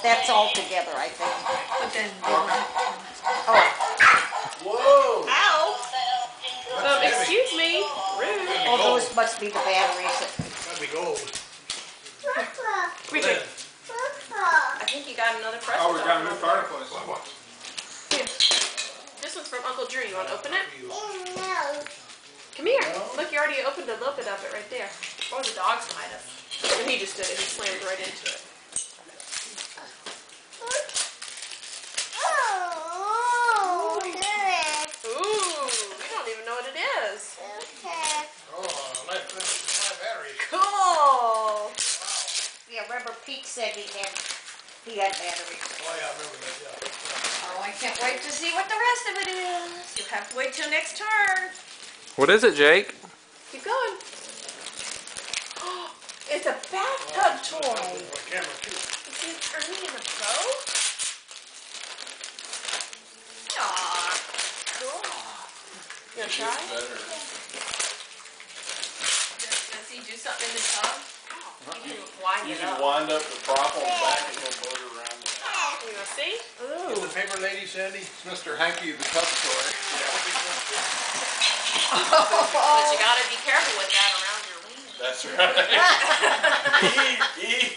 That's all together, I think. But then, Oh, Whoa! ow! Excuse me. Rude. oh, those must be the batteries. That'd be gold. Richard, I think you got another present. Oh, we got a new fireplace. Here. This one's from Uncle Drew. You want to open it? Come here. Look, you already opened a little bit of it right there. Oh, the dog's behind us. And he just did it. He slammed right into it. Ooh, we don't even know what it is. Oh, my battery. Cool. Yeah, remember Pete said he had batteries. Oh, yeah, I remember that, yeah. Oh, I can't wait to see what the rest of it is. You'll have to wait till next turn. What is it, Jake? Keep going. It's a bathtub toy. My camera, too. You see Ernie in a boat? Aww. Cool. You gonna try? Does he do something in the tub? You can wind You it can up. wind up the prop on the back and he'll motor around. You wanna see? Is the paper lady, Sandy? It's Mr. Hanky the Tub Toy. But you gotta be careful with that around your wiener. That's right. Eat, eat.